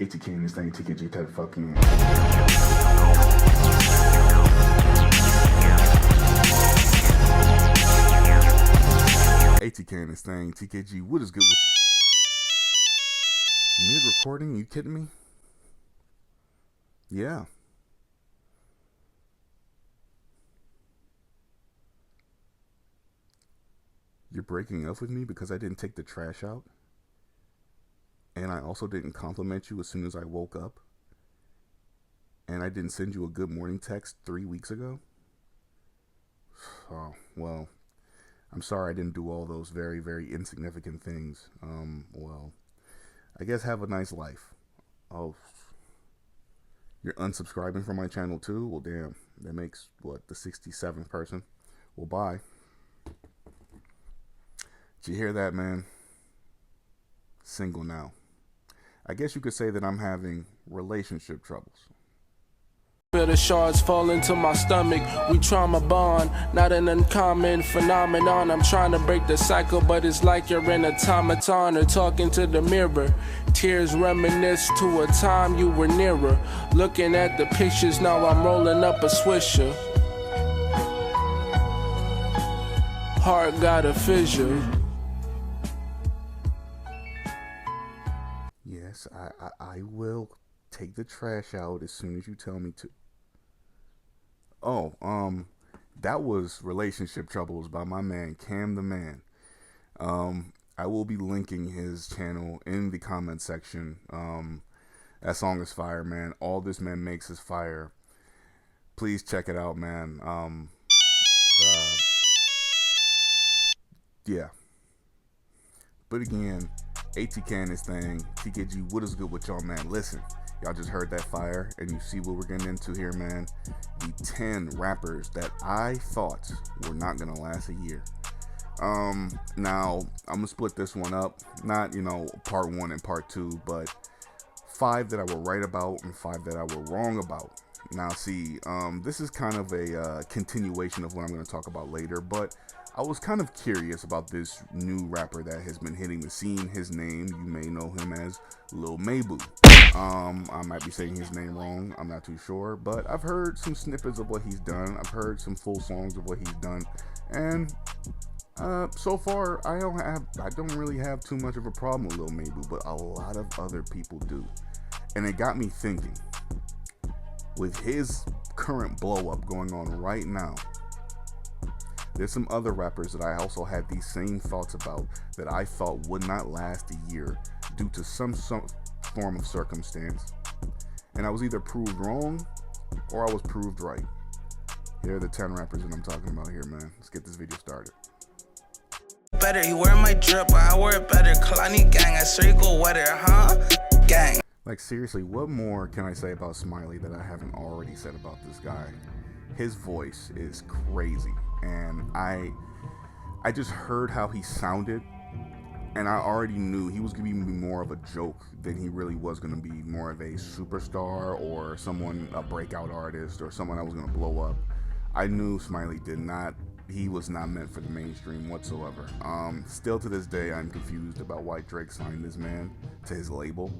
ATK in this thing, TKG type of fucking. ATK in this thing, TKG, what is good with you? Mid-recording? You kidding me? Yeah. You're breaking up with me because I didn't take the trash out? And I also didn't compliment you as soon as I woke up? And I didn't send you a good morning text 3 weeks ago? Oh, well, I'm sorry I didn't do all those very, very insignificant things. Well, I guess have a nice life. Oh, you're unsubscribing from my channel too? Well, damn, that makes, what, the 67th person? Well, bye. Did you hear that, man? Single now. I guess you could say that I'm having relationship troubles. Feel the shards fall into my stomach. We trauma bond, not an uncommon phenomenon. I'm trying to break the cycle, but it's like you're an automaton or talking to the mirror. Tears reminisce to a time you were nearer. Looking at the pictures, now I'm rolling up a swisher. Heart got a fissure. Yes, I will take the trash out as soon as you tell me to. Oh, that was Relationship Troubles by my man, Cam the Man. I will be linking his channel in the comment section. That song is fire, man. All this man makes is fire. Please check it out, man. Yeah. But again, ATK in this thing, TKG, what is good with y'all, man? Listen, y'all just heard that fire, and you see what we're getting into here, man. The 10 rappers that I thought were not gonna last a year. Now I'm gonna split this one up, not, you know, part 1 and part 2, but 5 that I were right about and 5 that I were wrong about. Now see, this is kind of a continuation of what I'm gonna talk about later, but I was kind of curious about this new rapper that has been hitting the scene. His name, you may know him as Lil Mabu. I might be saying his name wrong, I'm not too sure, but I've heard some snippets of what he's done. I've heard some full songs of what he's done, and so far I don't really have too much of a problem with Lil Mabu, but a lot of other people do. And it got me thinking, with his current blow up going on right now, there's some other rappers that I also had these same thoughts about that I thought would not last a year due to some form of circumstance. And I was either proved wrong or I was proved right. Here are the 10 rappers that I'm talking about here, man. Let's get this video started. Better, he wear my drip, but I wear it better. Kalani gang, I swear you go wetter, huh? Gang. Like, seriously, what more can I say about Smiley that I haven't already said about this guy? His voice is crazy. And I just heard how he sounded, and I already knew he was going to be more of a joke than he really was going to be more of a superstar or someone, a breakout artist or someone that was going to blow up. I knew Smiley he was not meant for the mainstream whatsoever. Still to this day, I'm confused about why Drake signed this man to his label.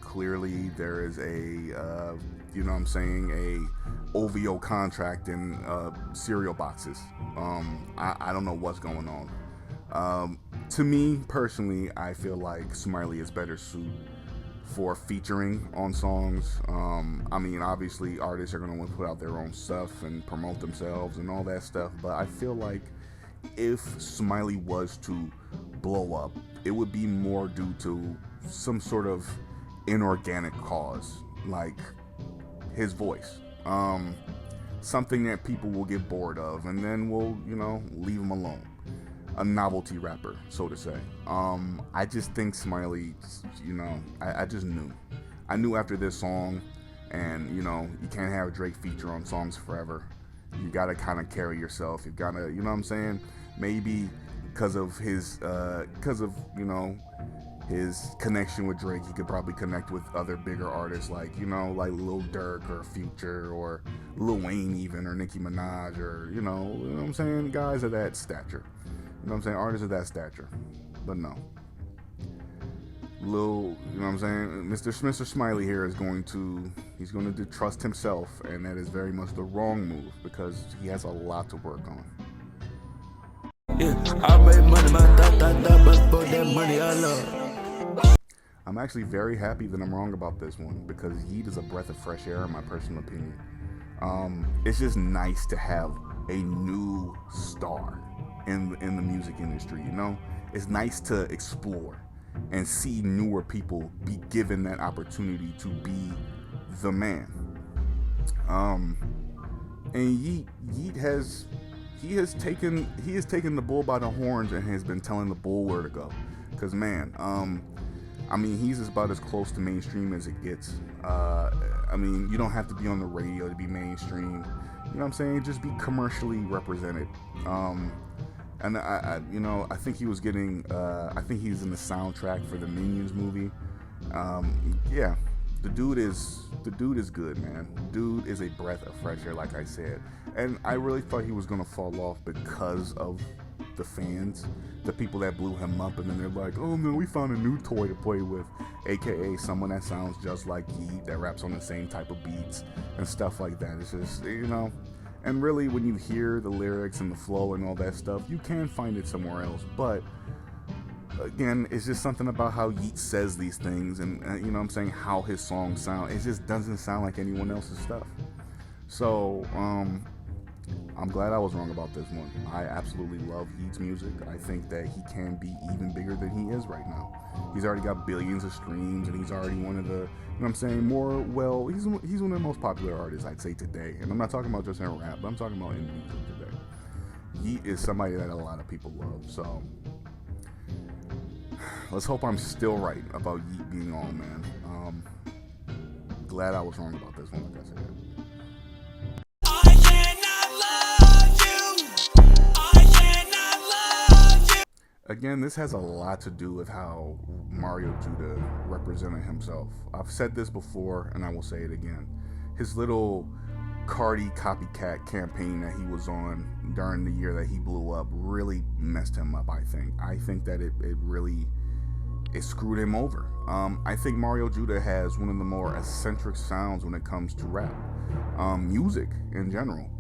Clearly there is a, you know what I'm saying, a OVO contract in cereal boxes. I don't know what's going on. To me personally, I feel like Smiley is better suited for featuring on songs. I mean, obviously artists are going to want to put out their own stuff and promote themselves and all that stuff, but I feel like if Smiley was to blow up, it would be more due to some sort of inorganic cause, like his voice. Something that people will get bored of and then we'll, you know, leave him alone. A novelty rapper, so to say. I just think Smiley, you know, I just knew. I knew after this song, and, you know, you can't have Drake feature on songs forever. You gotta kind of carry yourself. You gotta, you know what I'm saying? Maybe because of his, you know, his connection with Drake, he could probably connect with other bigger artists like, you know, like Lil Durk or Future or Lil Wayne even, or Nicki Minaj, or, you know what I'm saying? Guys of that stature. You know what I'm saying? Artists of that stature. But no. little, you know what I'm saying? Mr. Smiley here is he's going to trust himself, and that is very much the wrong move because he has a lot to work on. Yeah, I made money, but for that money I love. I'm actually very happy that I'm wrong about this one because Yeet is a breath of fresh air in my personal opinion. It's just nice to have a new star in the music industry, you know? It's nice to explore and see newer people be given that opportunity to be the man. And Yeet has taken the bull by the horns and has been telling the bull where to go. Cause man, I mean, he's about as close to mainstream as it gets. I mean, you don't have to be on the radio to be mainstream. You know what I'm saying? Just be commercially represented. And I think he was getting. I think he's in the soundtrack for the Minions movie. Yeah, the dude is good, man. Dude is a breath of fresh air, like I said. And I really thought he was gonna fall off because of the fans, the people that blew him up, and then they're like, oh no, we found a new toy to play with, aka someone that sounds just like Yeet, that raps on the same type of beats and stuff like that. It's just, you know, and really when you hear the lyrics and the flow and all that stuff, you can find it somewhere else, but again, it's just something about how Yeet says these things, and you know what I'm saying, how his songs sound. It just doesn't sound like anyone else's stuff. So I'm glad I was wrong about this one. I absolutely love Yeet's music. I think that he can be even bigger than he is right now. He's already got billions of streams, and he's already one of the, you know what I'm saying, he's one of the most popular artists, I'd say, today. And I'm not talking about just in rap, but I'm talking about in music today. Yeet is somebody that a lot of people love, so let's hope I'm still right about Yeet being on, man. Glad I was wrong about this one, like I said. Again, this has a lot to do with how Mario Judah represented himself. I've said this before, and I will say it again. His little Cardi copycat campaign that he was on during the year that he blew up really messed him up, I think. I think that it really screwed him over. I think Mario Judah has one of the more eccentric sounds when it comes to rap. Music in general.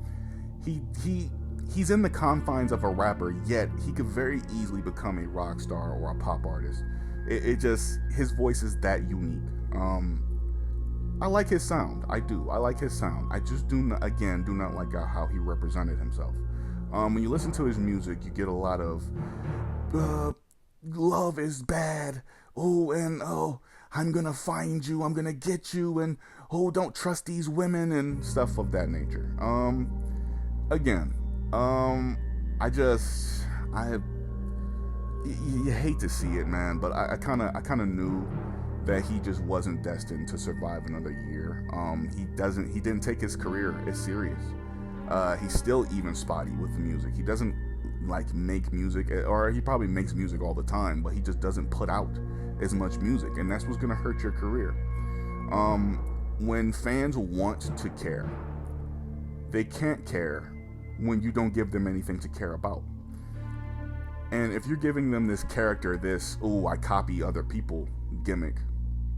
He's in the confines of a rapper, yet he could very easily become a rock star or a pop artist. His voice is that unique. I like his sound. I do. I like his sound. I just do not like how he represented himself. When you listen to his music, you get a lot of love is bad. Oh, and oh, I'm gonna find you. I'm gonna get you. And oh, don't trust these women and stuff of that nature. You hate to see it, man, but I kind of knew that he just wasn't destined to survive another year. He didn't take his career as serious. He's still even spotty with the music. He doesn't like make music, or he probably makes music all the time, but he just doesn't put out as much music, and that's what's gonna hurt your career. When fans want to care, they can't care when you don't give them anything to care about. And if you're giving them this character, this, oh, I copy other people gimmick,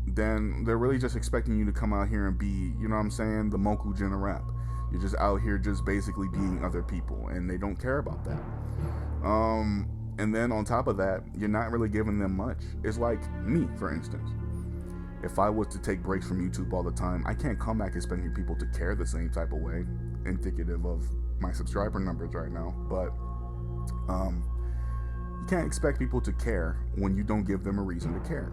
then they're really just expecting you to come out here and be, you know what I'm saying, the Moku Jin of rap. You're just out here just basically being other people, and they don't care about that. And then on top of that, you're not really giving them much. It's like me, for instance. If I was to take breaks from YouTube all the time, I can't come back expecting people to care the same type of way, indicative of my subscriber numbers right now. But you can't expect people to care when you don't give them a reason to care.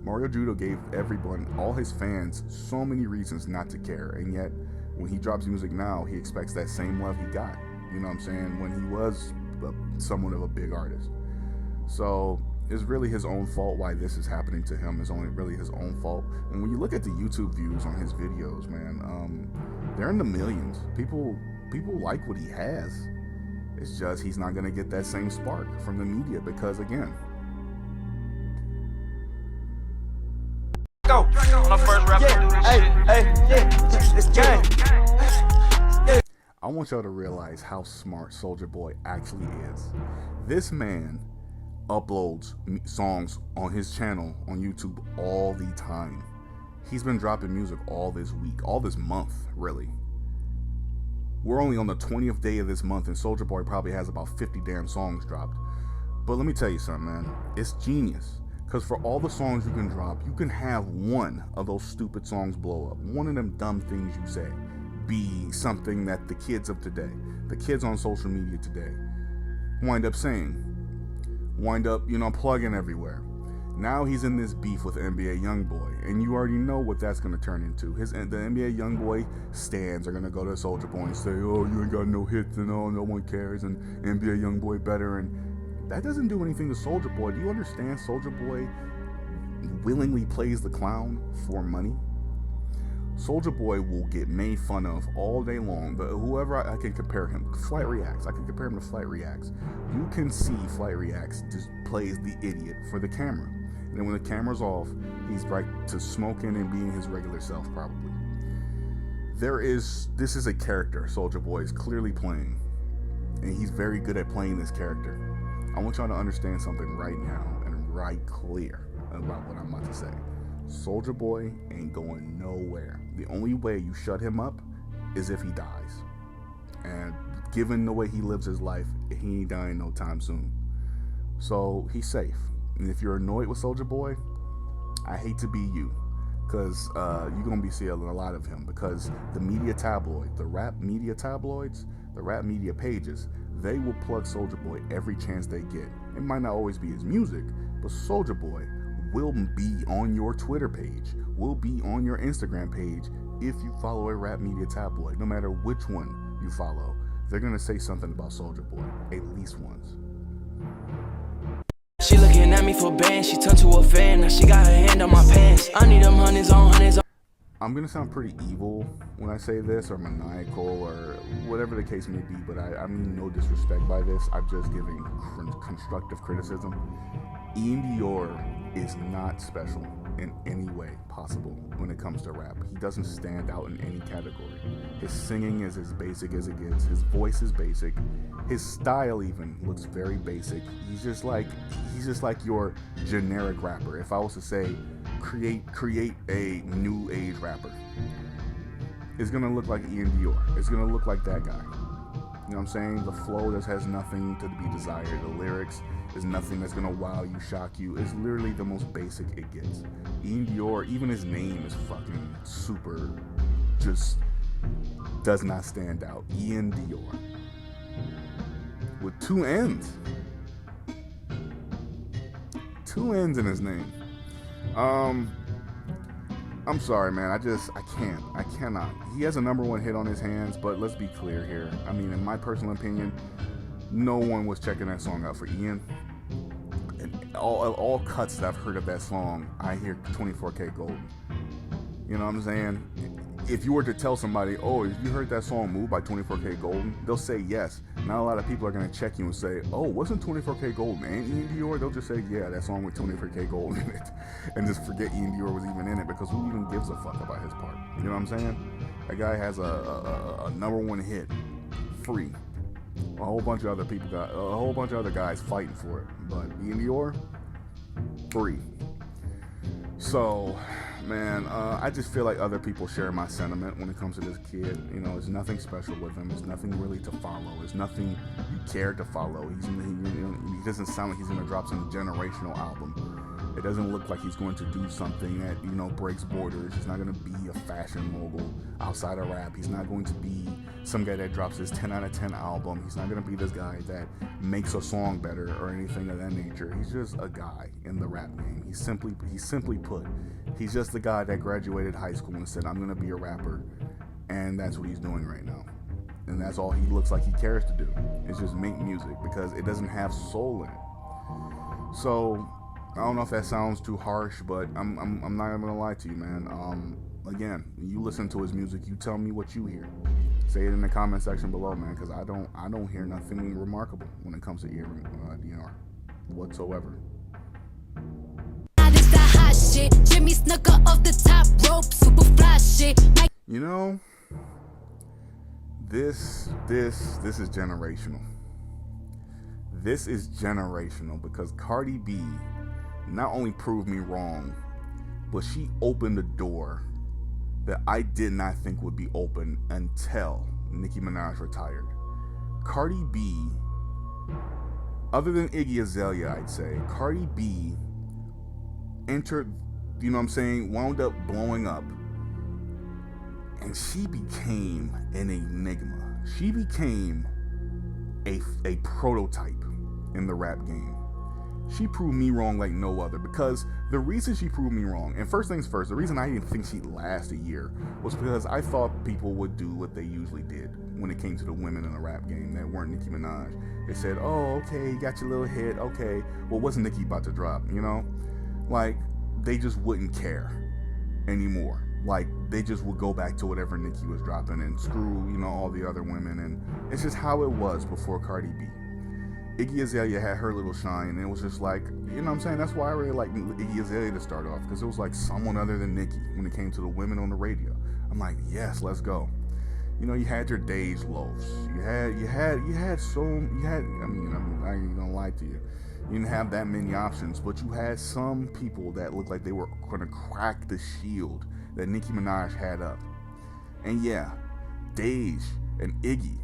Mario Judah gave everyone, all his fans, so many reasons not to care, and yet when he drops music now, he expects that same love he got, you know what I'm saying, when he was somewhat of a big artist. So it's really his own fault why this is happening to him. It's only really his own fault. And when you look at the YouTube views on his videos, man, they're in the millions. People like what he has. It's just he's not gonna get that same spark from the media because, again, go my first rap. It's gang. I want y'all to realize how smart Soulja Boy actually is. This man uploads songs on his channel on YouTube all the time. He's been dropping music all this week, all this month, really. We're only on the 20th day of this month, and Soulja Boy probably has about 50 damn songs dropped. But let me tell you something, man. It's genius. Because for all the songs you can drop, you can have one of those stupid songs blow up. One of them dumb things you say be something that the kids of today, the kids on social media today, wind up saying. Wind up, plugging everywhere. Now he's in this beef with NBA Youngboy, and you already know what that's going to turn into. The NBA Youngboy stans are going to go to Soulja Boy and say, oh, you ain't got no hits and no one cares, and NBA Youngboy better, and that doesn't do anything to Soulja Boy. Do you understand Soulja Boy willingly plays the clown for money? Soulja Boy will get made fun of all day long, but whoever I can compare him, Flight Reacts, I can compare him to Flight Reacts. You can see Flight Reacts just plays the idiot for the camera. And then when the camera's off, he's right to smoking and being his regular self, probably. This is a character Soulja Boy is clearly playing, and he's very good at playing this character. I want y'all to understand something right now and right clear about what I'm about to say. Soulja Boy ain't going nowhere. The only way you shut him up is if he dies. And given the way he lives his life, he ain't dying no time soon. So he's safe. And if you're annoyed with Soulja Boy, I hate to be you, because you're going to be seeing a lot of him, because the media tabloid, the rap media tabloids, the rap media pages, they will plug Soulja Boy every chance they get. It might not always be his music, but Soulja Boy will be on your Twitter page, will be on your Instagram page if you follow a rap media tabloid. No matter which one you follow, they're going to say something about Soulja Boy, at least once. She looking at me for band, she turned to a fan, now she got her hand on my pants. I need them hundreds on hundreds. I'm gonna sound pretty evil when I say this, or maniacal, or whatever the case may be, but I mean no disrespect by this. I'm just giving constructive criticism. Ian Dior is not special in any way possible when it comes to rap. He doesn't stand out in any category. His singing is as basic as it gets. His voice is basic. His style even looks very basic. He's just like your generic rapper. If I was to say, create a new age rapper, it's gonna look like Ian Dior. It's gonna look like that guy. You know what I'm saying? The flow just has nothing to be desired. The lyrics is nothing that's gonna wow you, shock you. It's literally the most basic it gets. Ian Dior, even his name is fucking super, just does not stand out. Ian Dior. With two N's. Two N's in his name. I'm sorry, man. I cannot. He has a #1 hit on his hands, but let's be clear here. I mean, in my personal opinion, no one was checking that song out for Ian. And all cuts that I've heard of that song, I hear 24K Golden. You know what I'm saying? If you were to tell somebody, oh, if you heard that song Move by 24K Golden, they'll say yes. Not a lot of people are going to check you and say, oh, wasn't 24K Golden and Ian Dior? They'll just say, yeah, that song with 24K Golden in it. And just forget Ian Dior was even in it, because who even gives a fuck about his part? You know what I'm saying? That guy has a #1 hit, free. A whole bunch of other guys fighting for it. But Ian Dior, free. So, man, I just feel like other people share my sentiment when it comes to this kid. You know, there's nothing special with him. There's nothing really to follow. There's nothing you care to follow. He doesn't sound like he's going to drop some generational album. It doesn't look like he's going to do something that, breaks borders. He's not going to be a fashion mogul outside of rap. He's not going to be some guy that drops his 10 out of 10 album. He's not going to be this guy that makes a song better or anything of that nature. He's just a guy in the rap game. He's simply put, he's just the guy that graduated high school and said, I'm going to be a rapper. And that's what he's doing right now. And that's all he looks like he cares to do, is just make music, because it doesn't have soul in it. So I don't know if that sounds too harsh, but I'm not even gonna lie to you, man. Again, you listen to his music, you tell me what you hear. Say it in the comment section below, man, because I don't hear nothing remarkable when it comes to DNR whatsoever. Jimmy Snooker off the top rope, super fly shit. This is generational. this is generational because Cardi B not only proved me wrong, but she opened a door that I did not think would be open until Nicki Minaj retired. Cardi B, other than Iggy Azalea, I'd say, Cardi B entered, you know what I'm saying, wound up blowing up, and she became an enigma. She became a prototype in the rap game. She proved me wrong like no other, because the reason she proved me wrong, and first things first, the reason I didn't think she'd last a year was because I thought people would do what they usually did when it came to the women in the rap game that weren't Nicki Minaj. They said, oh, okay, you got your little hit, okay, well, wasn't Nicki about to drop, you know? Like, they just wouldn't care anymore. Like, they just would go back to whatever Nicki was dropping and screw, you know, all the other women, and it's just how it was before Cardi B. Iggy Azalea had her little shine, and it was just like, you know what I'm saying? That's why I really like Iggy Azalea to start off, because it was like someone other than Nicki when it came to the women on the radio. I'm like, yes, let's go. You know, you had your Dej Loafs. I ain't gonna lie to you. You didn't have that many options, but you had some people that looked like they were gonna crack the shield that Nicki Minaj had up. And yeah, Dej and Iggy,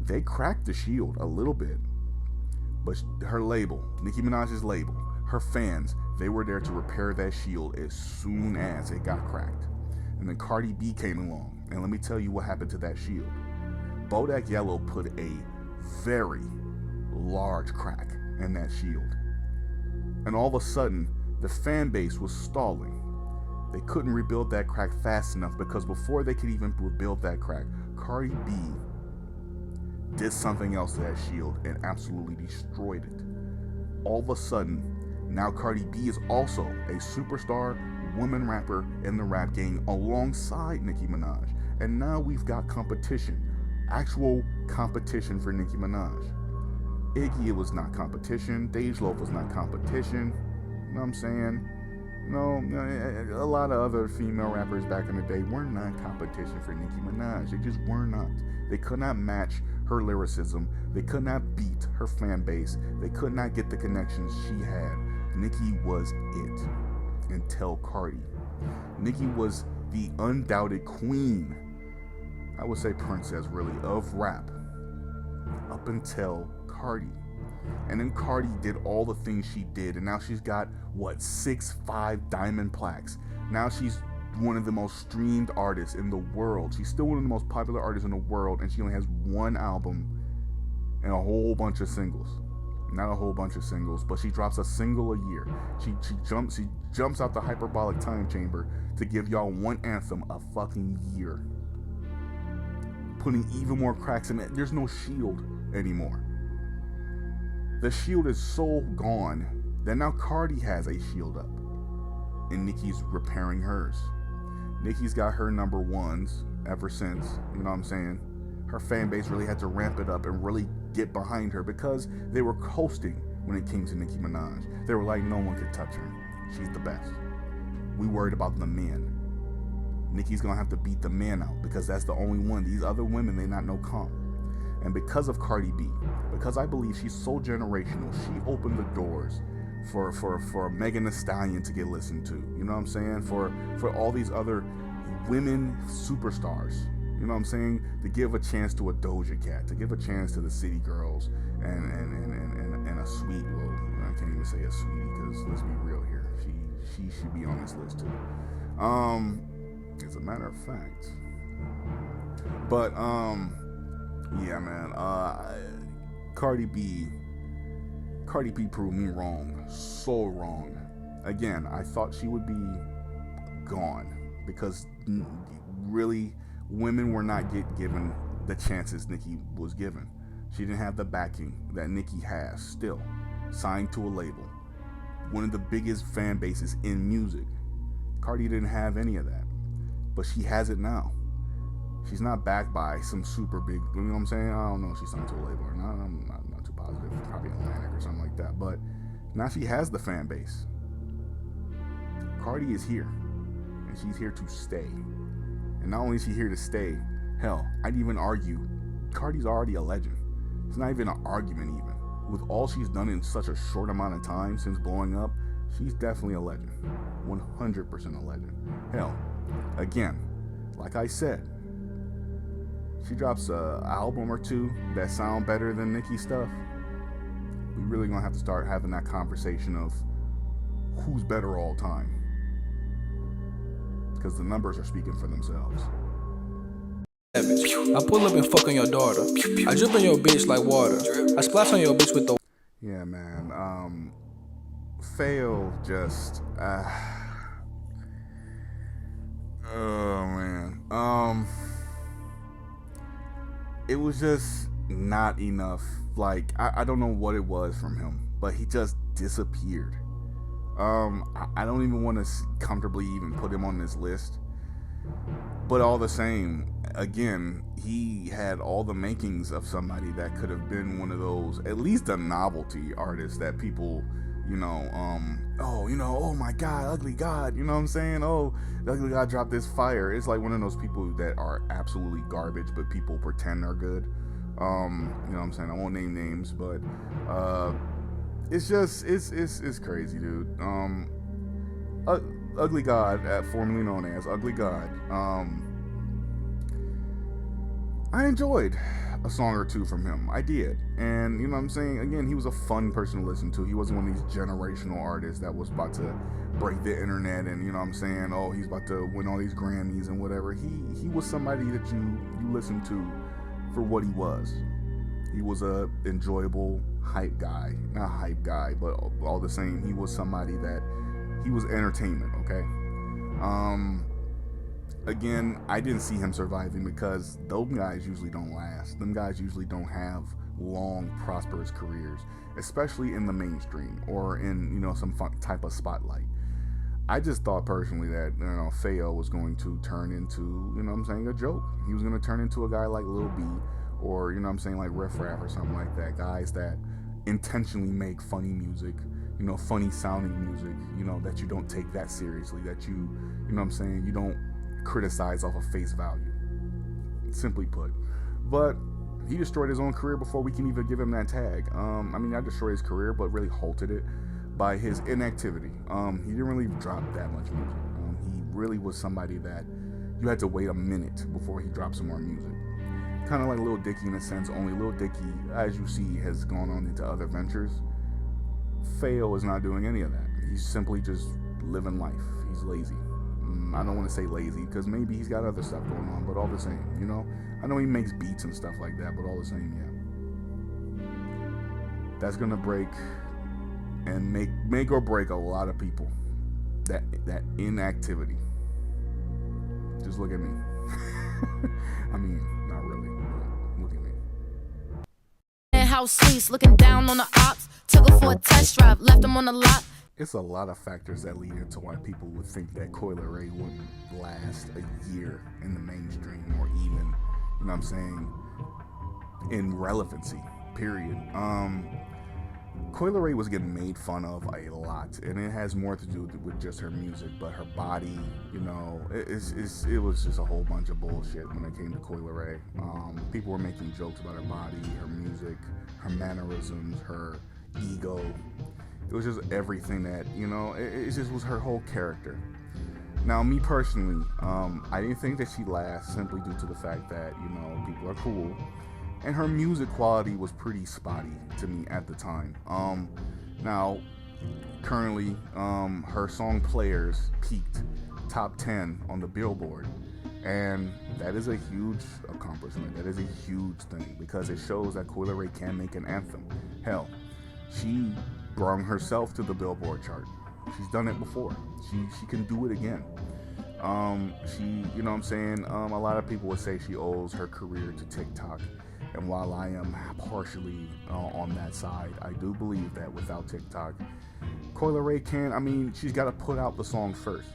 they cracked the shield a little bit. But her label, Nicki Minaj's label, her fans, they were there to repair that shield as soon as it got cracked. And then Cardi B came along, and let me tell you what happened to that shield. Bodak Yellow put a very large crack in that shield. And all of a sudden, the fan base was stalling. They couldn't rebuild that crack fast enough, because before they could even rebuild that crack, Cardi B did something else to that shield and absolutely destroyed it. All of a sudden, now Cardi B is also a superstar woman rapper in the rap game alongside Nicki Minaj. And now we've got competition, actual competition for Nicki Minaj. Iggy, it was not competition. Dej Loaf was not competition. You know what I'm saying? No, a lot of other female rappers back in the day were not competition for Nicki Minaj. They just were not. They could not match her lyricism. They could not beat her fan base. They could not get the connections she had. Nicki was it until Cardi. Nicki was the undoubted queen, I would say princess really, of rap up until Cardi. And then Cardi did all the things she did, and now she's got, 6-5 diamond plaques. Now she's one of the most streamed artists in the world. She's still one of the most popular artists in the world, and she only has one album and a whole bunch of singles. Not a whole bunch of singles, but she drops a single a year. She jumps out the hyperbolic time chamber to give y'all one anthem a fucking year, putting even more cracks in it. There's no shield anymore. The shield is so gone that now Cardi has a shield up, and Nicki's repairing hers. Nicki's got her number ones ever since, you know what I'm saying? Her fan base really had to ramp it up and really get behind her, because they were coasting when it came to Nicki Minaj. They were like, no one could touch her. She's the best. We worried about the men. Nicki's gonna have to beat the men out, because that's the only one. These other women, they not no comp. And because of Cardi B, because I believe she's so generational, she opened the doors for Megan Thee Stallion to get listened to. You know what I'm saying? For all these other women superstars. You know what I'm saying? To give a chance to a Doja Cat, to give a chance to the City Girls, and a sweet, well, I can't even say a sweetie, because let's be real here, she should be on this list too. As a matter of fact. But yeah, man. Cardi B proved me wrong, so wrong. Again, I thought she would be gone, because really, women were not given the chances Nicki was given. She didn't have the backing that Nicki has still. Signed to a label. One of the biggest fan bases in music. Cardi didn't have any of that. But she has it now. She's not backed by some super big, you know what I'm saying? I don't know if she's signed to a label or not. I'm not too positive. Probably Atlantic or something like that. But now she has the fan base. Cardi is here. And she's here to stay. And not only is she here to stay, hell, I'd even argue Cardi's already a legend. It's not even an argument even. with all she's done in such a short amount of time since blowing up, she's definitely a legend. 100% a legend. Hell, again, like I said, she drops an album or two that sound better than Nicki's stuff. We really gonna have to start having that conversation of who's better all time, because the numbers are speaking for themselves. I pull up and fuck on your daughter. I drip on your bitch like water. I splash on your bitch with the. Yeah, man. Fail just. Oh man. It was just not enough. Like I don't know what it was from him, but he just disappeared. I don't even want to comfortably even put him on this list. But all the same, again, he had all the makings of somebody that could have been one of those, at least a novelty artist that people, oh my God, Ugly God, you know what I'm saying? Oh, the Ugly God dropped this fire. It's like one of those people that are absolutely garbage, but people pretend they're good. You know what I'm saying? I won't name names, but it's just, it's crazy, dude. Ugly God, formerly known as Ugly God, I enjoyed a song or two from him. I did. And, you know what I'm saying? Again, he was a fun person to listen to. He wasn't one of these generational artists that was about to break the internet and, you know what I'm saying, oh, he's about to win all these Grammys and whatever. He was somebody that you listened to for what he was. He was a enjoyable hype guy. Not hype guy, but all the same, he was somebody that he was entertainment, okay? Again, I didn't see him surviving because those guys usually don't last. Them guys usually don't have long, prosperous careers, especially in the mainstream or in, some fun type of spotlight. I just thought personally that, Feo was going to turn into, a joke. He was going to turn into a guy like Lil B or, like Riff Raff or something like that. Guys that intentionally make funny music, funny sounding music, that you don't take that seriously, that you don't criticize off of face value, simply put. But he destroyed his own career before we can even give him that tag. Not destroyed his career, but really halted it by his inactivity. He didn't really drop that much music. He really was somebody that you had to wait a minute before he dropped some more music. Kind of like Lil Dicky in a sense, only Lil Dicky, as you see, has gone on into other ventures. Feo is not doing any of that. He's simply just living life. He's lazy. I don't want to say lazy because maybe he's got other stuff going on, but all the same, I know he makes beats and stuff like that, but all the same, yeah. That's gonna break and make or break a lot of people. That inactivity. Just look at me. Not really, but look at me. House sleeves, looking down on the ops. Took her for a test drive, left them on the lot. It's a lot of factors that lead into why people would think that Coi Leray wouldn't last a year in the mainstream or even, in relevancy, period. Coi Leray was getting made fun of a lot, and it has more to do with just her music, but her body, it was just a whole bunch of bullshit when it came to Coi Leray. People were making jokes about her body, her music, her mannerisms, her ego. It was just everything that, it just was her whole character. Now, me personally, I didn't think that she'd last simply due to the fact that, people are cool. And her music quality was pretty spotty to me at the time. Now, currently, her song Players peaked top 10 on the Billboard. And that is a huge accomplishment. That is a huge thing because it shows that Coi Leray can make an anthem. Hell, she brung herself to the Billboard chart. She's done it before. She can do it again. A lot of people would say she owes her career to TikTok. And while I am partially on that side, I do believe that without TikTok, Coi Leray she's got to put out the song first.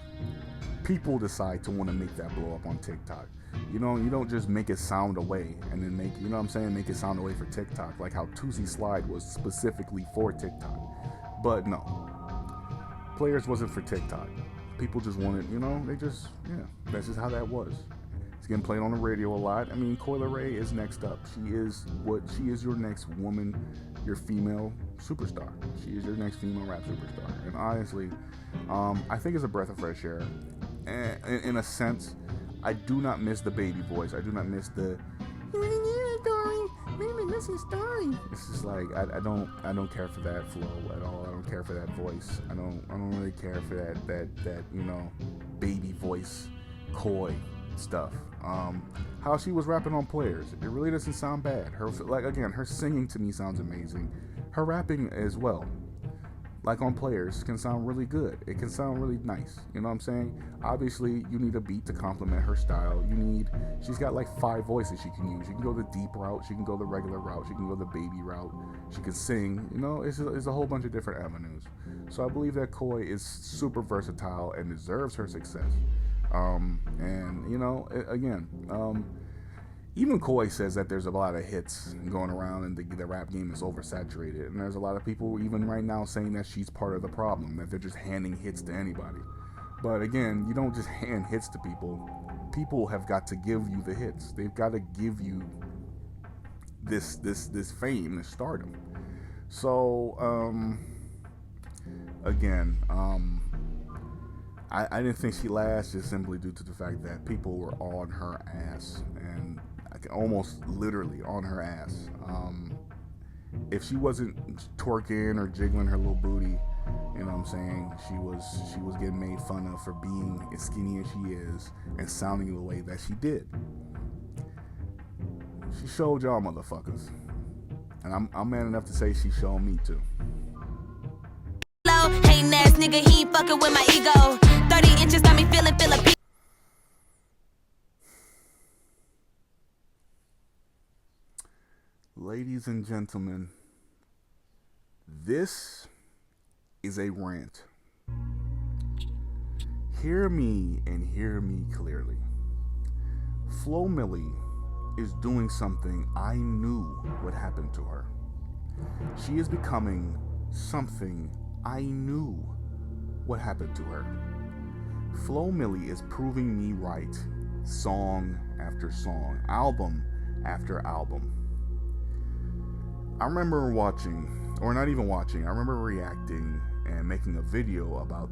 People decide to want to make that blow up on TikTok. You don't just make it sound away and then make it sound away for TikTok, like how Tootsie Slide was specifically for TikTok. But no, Players wasn't for TikTok. People just wanted, that's just how that was. It's getting played on the radio a lot. I mean, Coi Leray is next up. She is your next woman, your female superstar. She is your next female rap superstar. And honestly, I think it's a breath of fresh air. And in a sense, I do not miss the baby voice. I do not miss the it's just like I don't care for that flow at all. I don't care for that voice. I don't really care for that baby voice Coi stuff. How she was rapping on Players, it really doesn't sound bad. Her singing to me sounds amazing. Her rapping as well, like on Players, can sound really good. It can sound really nice. You know what I'm saying? Obviously, you need a beat to complement her style. She's got like 5 voices she can use. She can go the deep route. She can go the regular route. She can go the baby route. She can sing. It's a whole bunch of different avenues. So I believe that Coi is super versatile and deserves her success. Even Coi says that there's a lot of hits going around and the rap game is oversaturated. And there's a lot of people even right now saying that she's part of the problem, that they're just handing hits to anybody. But again, you don't just hand hits to people. People have got to give you the hits. They've got to give you this fame, this stardom. So, I didn't think she lasted simply due to the fact that people were on her ass, and almost literally on her ass. If she wasn't twerking or jiggling her little booty, you know what I'm saying, she was getting made fun of for being as skinny as she is and sounding the way that she did. She showed y'all motherfuckers, and I'm man enough to say she showed me too. Hating ass nigga, he ain't fucking with my ego. 30 inches got me feeling Filipino. Ladies and gentlemen, this is a rant. Hear me and hear me clearly. Flo Milli is doing something I knew would happen to her. She is becoming something I knew what happened to her. Flo Milli is proving me right, song after song, album after album. I remember watching, or not even watching, I remember reacting and making a video about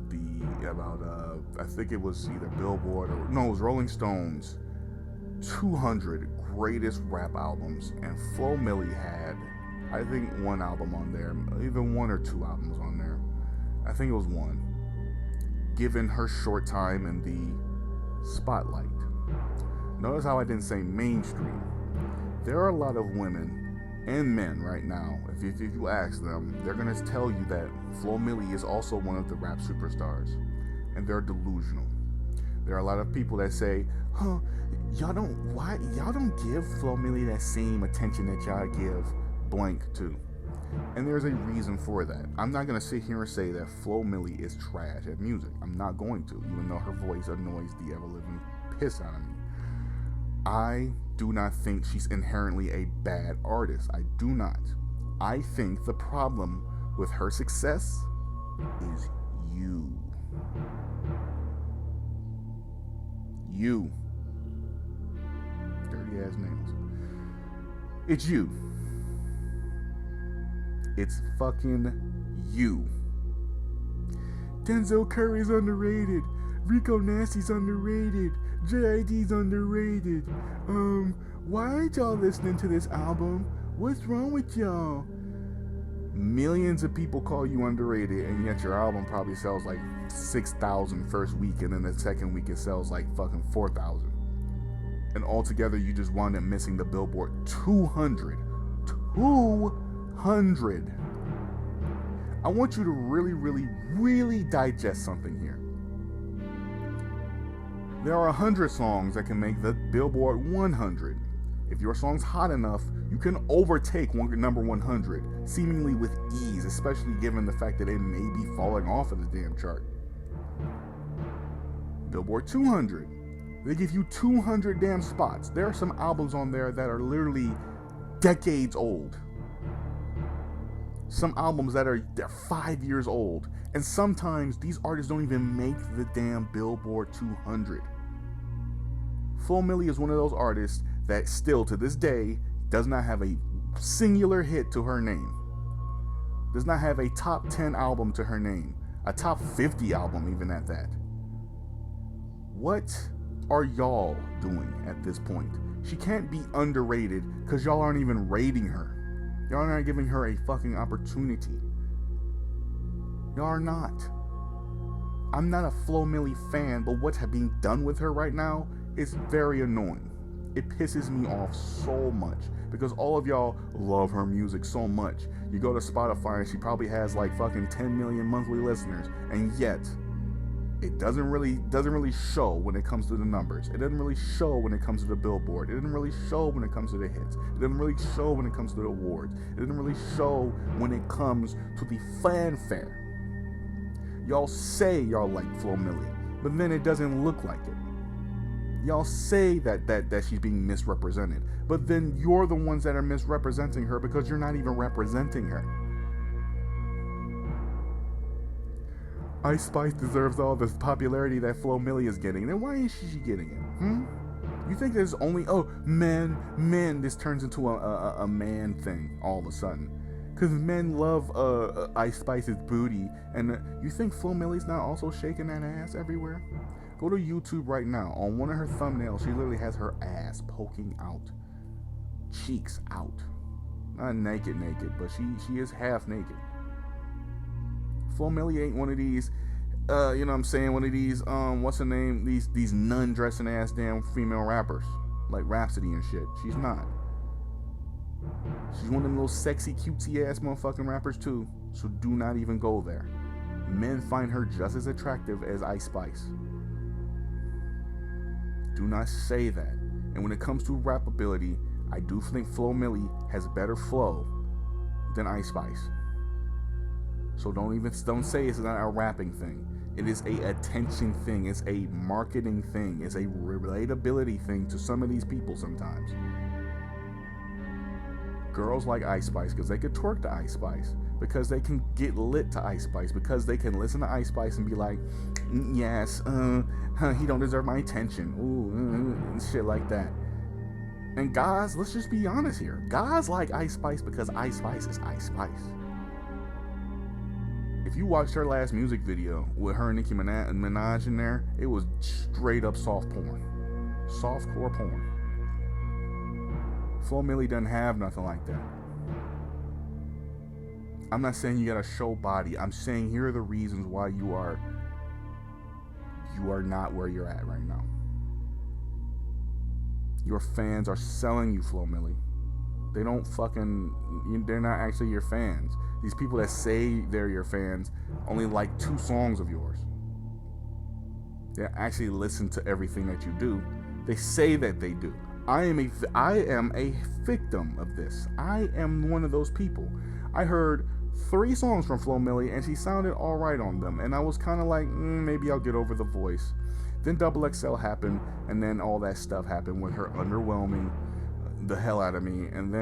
I think it was either Billboard or, no, it was Rolling Stone's 200 greatest rap albums, and Flo Milli had, I think, 1 album on there, either 1 or 2 albums on there. I think it was 1, given her short time in the spotlight. Notice how I didn't say mainstream. There are a lot of women and men right now, if you ask them, they're going to tell you that Flo Milli is also one of the rap superstars, and they're delusional. There are a lot of people that say, y'all don't give Flo Milli that same attention that y'all give blank to. And there's a reason for that. I'm not going to sit here and say that Flo Milli is trash at music. I'm not going to, even though her voice annoys the ever-living piss out of me. I do not think she's inherently a bad artist. I do not. I think the problem with her success is you. You. Dirty ass nails. It's you. It's fucking you. Denzel Curry's underrated. Rico Nasty's underrated. JID's underrated. Why aren't y'all listening to this album? What's wrong with y'all? Millions of people call you underrated, and yet your album probably sells like 6,000 first week, and then the second week it sells like fucking 4,000. And altogether you just wound up missing the Billboard 200. 200. I want you to really, really, really digest something here. There are 100 songs that can make the Billboard 100. If your song's hot enough, you can overtake number 100, seemingly with ease, especially given the fact that it may be falling off of the damn chart. Billboard 200. They give you 200 damn spots. There are some albums on there that are literally decades old. Some albums that are 5 years old. And sometimes these artists don't even make the damn Billboard 200. Flo Milli is one of those artists that still to this day does not have a singular hit to her name. Does not have a top 10 album to her name. A top 50 album even at that. What are y'all doing at this point? She can't be underrated because y'all aren't even rating her. Y'all aren't giving her a fucking opportunity. Y'all are not. I'm not a Flo Milli fan, but what's being done with her right now is very annoying. It pisses me off so much because all of y'all love her music so much. You go to Spotify and she probably has like fucking 10 million monthly listeners, and yet it doesn't really show when it comes to the numbers. It doesn't really show when it comes to the Billboard. It doesn't really show when it comes to the hits. It doesn't really show when it comes to the awards. It doesn't really show when it comes to the fanfare. Y'all say y'all like Flo Milli, but then it doesn't look like it. Y'all say that she's being misrepresented, but then you're the ones that are misrepresenting her because you're not even representing her. Ice Spice deserves all this popularity that Flo Milli is getting. Then why is she getting it? You think there's only men? This turns into a man thing all of a sudden, because men love Ice Spice's booty, and you think Flo Milli's not also shaking that ass everywhere? Go to YouTube right now. On one of her thumbnails, she literally has her ass poking out, cheeks out, not naked, but she is half naked. Flo Milli ain't one of these, you know what I'm saying, one of these, what's her name, these nun dressing ass damn female rappers, like Rhapsody and shit. She's not. She's one of them little sexy, cutesy ass motherfucking rappers too, so do not even go there. Men find her just as attractive as Ice Spice. Do not say that. And when it comes to rap ability, I do think Flo Milli has better flow than Ice Spice. So don't say it's not a rapping thing. It is a attention thing. It's a marketing thing. It's a relatability thing to some of these people sometimes. Girls like Ice Spice because they could twerk to Ice Spice, because they can get lit to Ice Spice, because they can listen to Ice Spice and be like, yes, he don't deserve my attention, and shit like that. And guys, let's just be honest here. Guys like Ice Spice because Ice Spice is Ice Spice. If you watched her last music video with her and Nicki Minaj in there, it was straight up soft porn. Softcore porn. Flo Milli doesn't have nothing like that. I'm not saying you gotta show body. I'm saying here are the reasons why you are not where you're at right now. Your fans are selling you, Flo Milli. They're not actually your fans. These people that say they're your fans only like 2 songs of yours. They actually listen to everything that you do. They say that they do. I am a victim of this. I am one of those people. I heard 3 songs from Flo Milli and she sounded all right on them, and I was kind of like, maybe I'll get over the voice. Then XXL happened, and then all that stuff happened with her underwhelming the hell out of me, and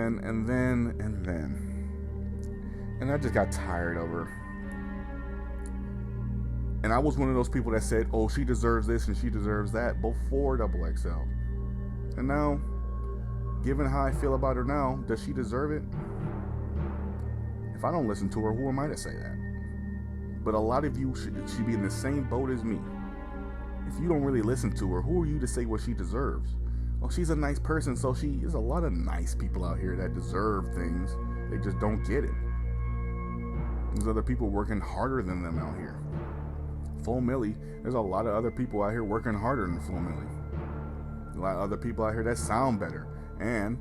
I just got tired of her. And I was one of those people that said, oh, she deserves this and she deserves that before XXL. And now, given how I feel about her now, does she deserve it? If I don't listen to her, who am I to say that? But a lot of you should be in the same boat as me. If you don't really listen to her, who are you to say what she deserves? Well, she's a nice person, so there's a lot of nice people out here that deserve things. They just don't get it. There's other people working harder than them out here. Flo Milli, there's a lot of other people out here working harder than Flo Milli. A lot of other people out here that sound better. And,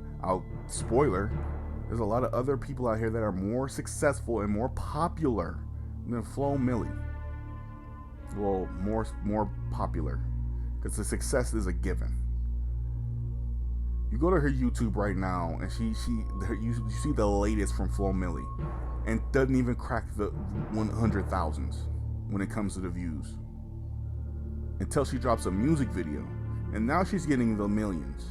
spoiler, there's a lot of other people out here that are more successful and more popular than Flo Milli. Well, more popular. Because the success is a given. You go to her YouTube right now, and you see the latest from Flo Milli, and doesn't even crack the 100,000s when it comes to the views. Until she drops a music video, and now she's getting the millions.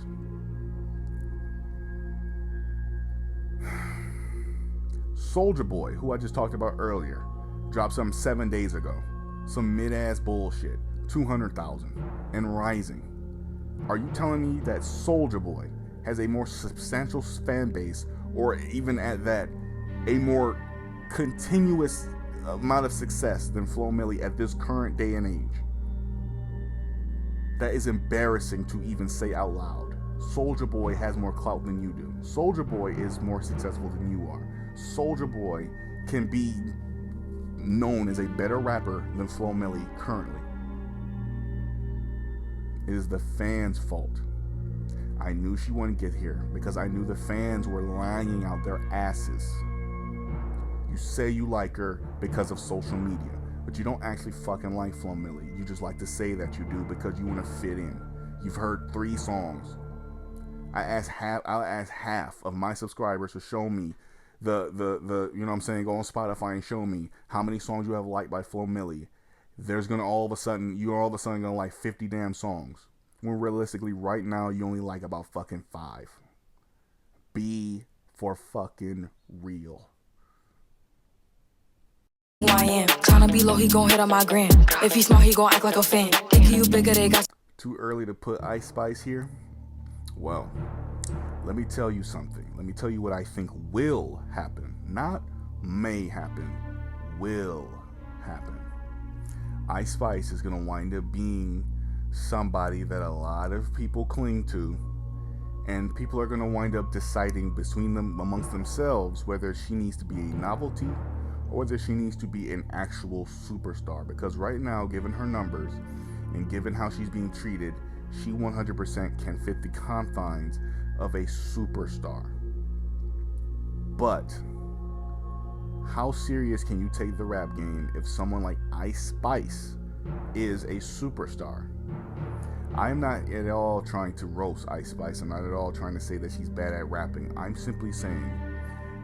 Soulja Boy, who I just talked about earlier, dropped something 7 days ago. Some mid-ass bullshit, 200,000 and rising. Are you telling me that Soulja Boy has a more substantial fan base, or even at that, a more continuous amount of success than Flo Milli at this current day and age? That is embarrassing to even say out loud. Soulja Boy has more clout than you do. Soulja Boy is more successful than you are. Soulja Boy can be known as a better rapper than Flo Milli currently. It is the fans' fault. I knew she wouldn't get here because I knew the fans were lying out their asses. You say you like her because of social media, but you don't actually fucking like Flo Milli. You just like to say that you do because you want to fit in. You've heard 3 songs. I'll ask half of my subscribers to show me the you know what I'm saying, go on Spotify and show me how many songs you have liked by Flo Milli. You're all of a sudden gonna like 50 damn songs. When realistically right now you only like about fucking 5. Be for fucking real. Who I am. Tryna be low, he gon' hit on my gram. If he smart, he gon' act like a fan. Think you bigger, they got. Too early to put Ice Spice here? Well, let me tell you something. Let me tell you what I think will happen. Not may happen. Will happen. Ice Spice is gonna wind up being somebody that a lot of people cling to, and people are gonna wind up deciding between them amongst themselves whether she needs to be a novelty or whether she needs to be an actual superstar. Because right now, given her numbers and given how she's being treated, she 100% can fit the confines of a superstar. But how serious can you take the rap game if someone like Ice Spice is a superstar? I'm not at all trying to roast Ice Spice. I'm not at all trying to say that she's bad at rapping. I'm simply saying,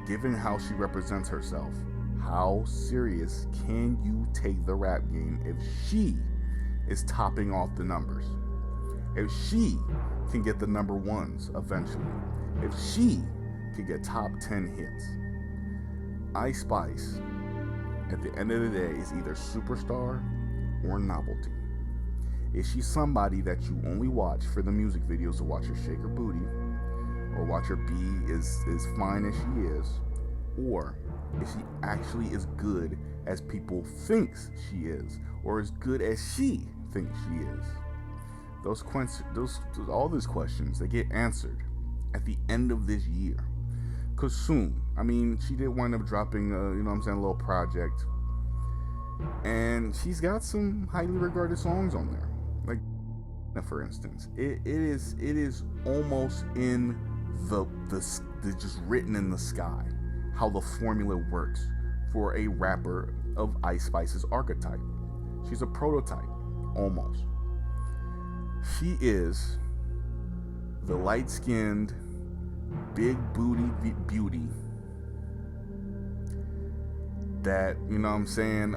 given how she represents herself, how serious can you take the rap game if she is topping off the numbers? If she can get the number 1s eventually? If she can get top 10 hits? Ice Spice, at the end of the day, is either superstar or novelty. Is she somebody that you only watch for the music videos to watch her shake her booty, or watch her be as fine as she is, or is she actually as good as people thinks she is, or as good as she thinks she is? All those questions, they get answered at the end of this year. Cause soon, I mean, she did wind up dropping, you know what I'm saying, a little project, and she's got some highly regarded songs on there. Like, for instance, it is almost in the just written in the sky how the formula works for a rapper of Ice Spice's archetype. She's a prototype, almost. She is the light-skinned, big booty beauty that, you know what I'm saying,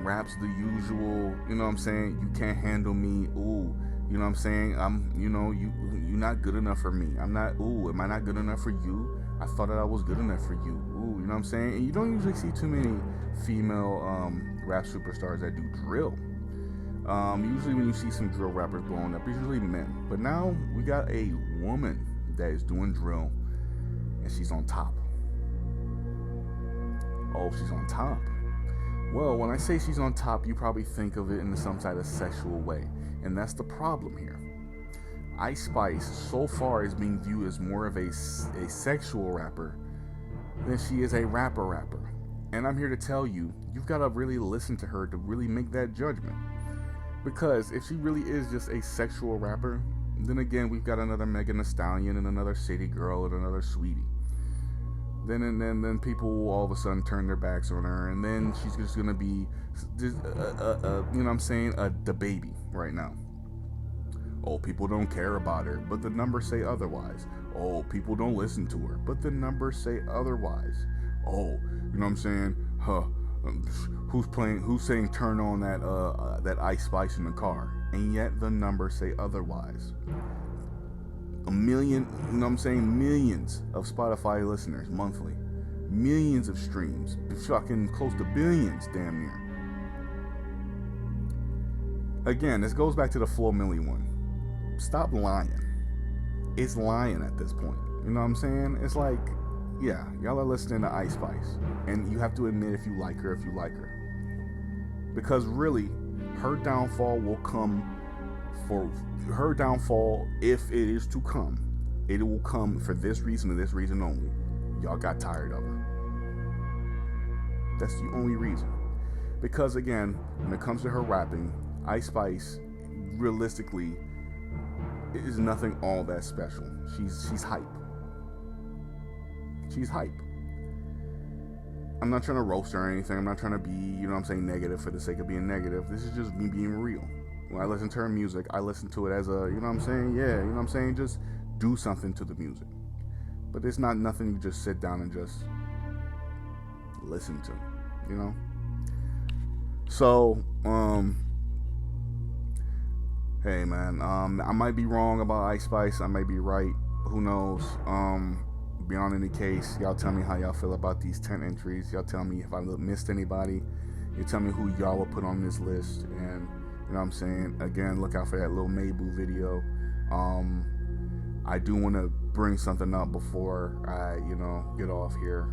raps the usual, you know what I'm saying, you can't handle me, ooh, you know what I'm saying, you're not good enough for me, am I not good enough for you? I thought that I was good enough for you, ooh, you know what I'm saying? And you don't usually see too many female rap superstars that do drill. Usually when you see some drill rappers blowing up, it's usually men. But now we got a woman that is doing drill, and she's on top. Oh, she's on top. Well, when I say she's on top, you probably think of it in some type of sexual way, and that's the problem here. Ice Spice so far is being viewed as more of a sexual rapper than she is a rapper. And I'm here to tell you, you've got to really listen to her to really make that judgment. Because if she really is just a sexual rapper, then again, we've got another Megan Thee Stallion and another City Girl and another Sweetie. Then people will all of a sudden turn their backs on her, and then she's just gonna be, you know what I'm saying, the baby right now. Oh, people don't care about her, but the numbers say otherwise. Oh, people don't listen to her, but the numbers say otherwise. Oh, you know what I'm saying? Who's saying turn on that Ice Spice in the car? And yet the numbers say otherwise. A million, you know what I'm saying? Millions of Spotify listeners monthly. Millions of streams. Fucking close to billions, damn near. Again, this goes back to the Flo Milli one. stop lying. It's lying at this point. You know what I'm saying? It's like, yeah, y'all are listening to Ice Spice, and you have to admit if you like her, because really, her downfall will come. For her downfall, if it is to come, it will come for this reason and this reason only. Y'all got tired of her. That's the only reason. Because again, when it comes to her rapping, Ice Spice, realistically, is nothing all that special. She's hype. She's hype. I'm not trying to roast her or anything. I'm not trying to be, negative for the sake of being negative. This is just me being real. When I listen to her music, I listen to it as a, just do something to the music. But it's not nothing you just sit down and just listen to, So, hey man, I might be wrong about Ice Spice. I might be right. Who knows? Beyond any case, y'all tell me how y'all feel about these 10 entries. Y'all tell me if I missed anybody. You tell me who y'all will put on this list. And, again, look out for that little Mabu video. I do want to bring something up before I, get off here.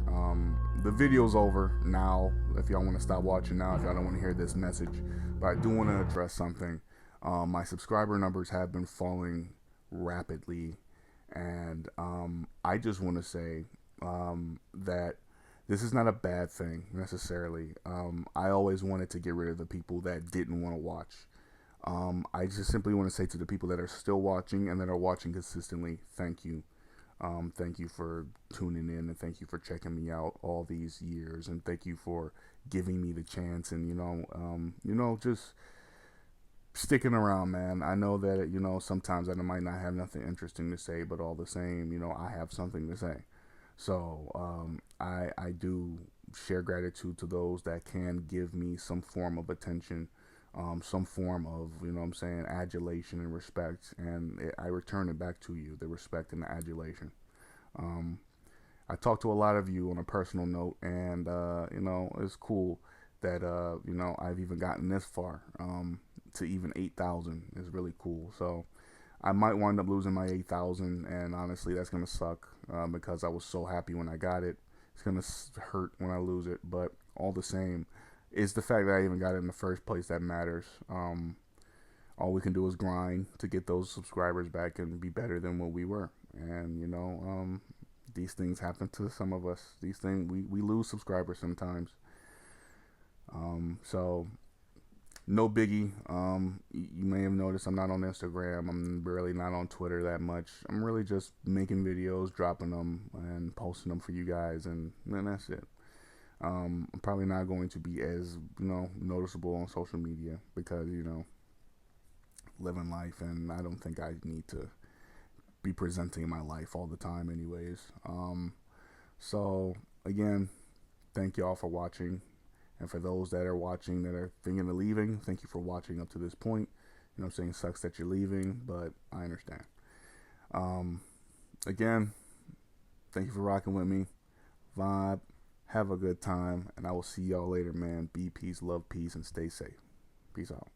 The video's over now. If y'all want to stop watching now, if y'all don't want to hear this message. But I do want to address something. My subscriber numbers have been falling rapidly. And I just want to say that this is not a bad thing necessarily. I always wanted to get rid of the people that didn't want to watch. I just simply want to say to the people that are still watching and that are watching consistently, thank you. Thank you for tuning in, and thank you for checking me out all these years, and thank you for giving me the chance, and just sticking around, man. I know that sometimes I might not have nothing interesting to say, but all the same, I have something to say. So I do share gratitude to those that can give me some form of attention, some form of adulation and respect, and I return it back to you, the respect and the adulation. I talked to a lot of you on a personal note, and it's cool that I've even gotten this far. To even 8,000 is really cool. So I might wind up losing my 8,000, and honestly that's gonna suck, because I was so happy when I got it. It's gonna hurt when I lose it, but all the same, it's the fact that I even got it in the first place that matters. All we can do is grind to get those subscribers back and be better than what we were. And these things happen to some of us. These things, we lose subscribers sometimes. So no biggie. You may have noticed I'm not on Instagram. I'm really not on Twitter that much. I'm really just making videos, dropping them, and posting them for you guys, and then that's it. I'm probably not going to be as noticeable on social media because living life, and I don't think I need to be presenting my life all the time anyways. So again, thank y'all for watching. And for those that are watching that are thinking of leaving, thank you for watching up to this point. Sucks that you're leaving, but I understand. Again, thank you for rocking with me. Vibe, have a good time, and I will see y'all later, man. Be peace, love, peace, and stay safe. Peace out.